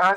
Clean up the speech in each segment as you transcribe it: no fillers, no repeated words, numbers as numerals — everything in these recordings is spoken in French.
Ainsi,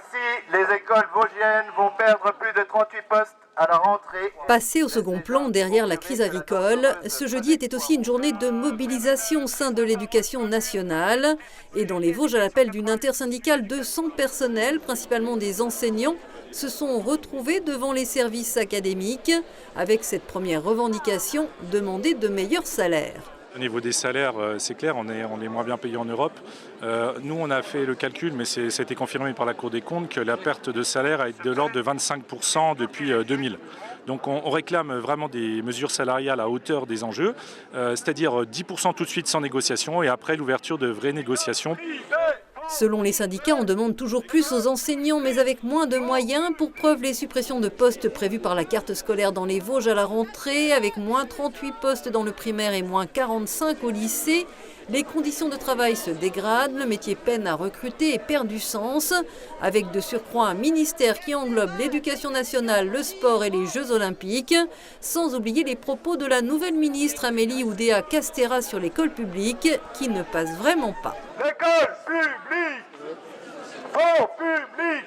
les écoles vosgiennes vont perdre plus de 38 postes à la rentrée. Passé au second plan derrière la crise agricole, ce jeudi était aussi une journée de mobilisation au sein de l'éducation nationale. Et dans les Vosges, à l'appel d'une intersyndicale, 200 personnels, principalement des enseignants, se sont retrouvés devant les services académiques avec cette première revendication, demander de meilleurs salaires. Au niveau des salaires, c'est clair, on est moins bien payé en Europe. Nous, on a fait le calcul, mais ça a été confirmé par la Cour des comptes, que la perte de salaire a été de l'ordre de 25% depuis 2000. Donc on réclame vraiment des mesures salariales à hauteur des enjeux, c'est-à-dire 10% tout de suite sans négociation et après l'ouverture de vraies négociations. Selon les syndicats, on demande toujours plus aux enseignants, mais avec moins de moyens. Pour preuve, les suppressions de postes prévues par la carte scolaire dans les Vosges à la rentrée, avec moins 38 postes dans le primaire et moins 45 au lycée. Les conditions de travail se dégradent, le métier peine à recruter et perd du sens, avec de surcroît un ministère qui englobe l'éducation nationale, le sport et les Jeux olympiques, sans oublier les propos de la nouvelle ministre Amélie Oudéa-Castéra sur l'école publique, qui ne passe vraiment pas. L'école publique, fonds publics,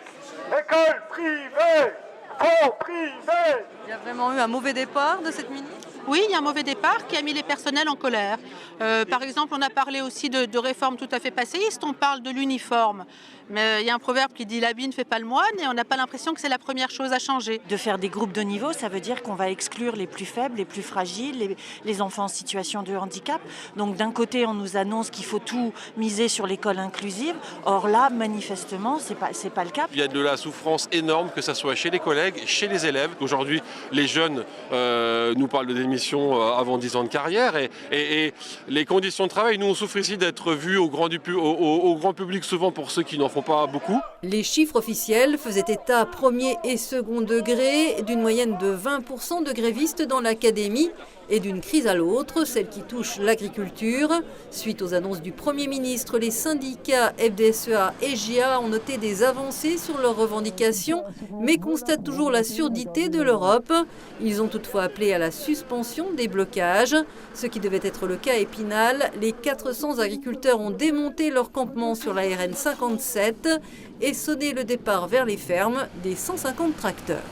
l'école privée, fonds privés. Il y a vraiment eu un mauvais départ de cette ministre ? Oui, il y a un mauvais départ qui a mis les personnels en colère. Par exemple, on a parlé aussi de réformes tout à fait passéistes, on parle de l'uniforme. Mais il y a un proverbe qui dit « l'habit ne fait pas le moine » et on n'a pas l'impression que c'est la première chose à changer. De faire des groupes de niveau, ça veut dire qu'on va exclure les plus faibles, les plus fragiles, les enfants en situation de handicap. Donc d'un côté, on nous annonce qu'il faut tout miser sur l'école inclusive. Or là, manifestement, c'est pas le cas. Il y a de la souffrance énorme, que ce soit chez les collègues, chez les élèves. Aujourd'hui, les jeunes nous parlent de démission avant 10 ans de carrière. Et les conditions de travail, nous on souffre ici d'être vus au grand public, souvent pour ceux qui n'en font pas beaucoup. Les chiffres officiels faisaient état premier et second degré d'une moyenne de 20% de grévistes dans l'académie et d'une crise à l'autre, celle qui touche l'agriculture. Suite aux annonces du Premier ministre, les syndicats FDSEA et GIA ont noté des avancées sur leurs revendications, mais constatent toujours la surdité de l'Europe. Ils ont toutefois appelé à la suspension des blocages, ce qui devait être le cas à Épinal. Les 400 agriculteurs ont démonté leur campement sur la RN 57 et sonné le départ vers les fermes des 150 tracteurs.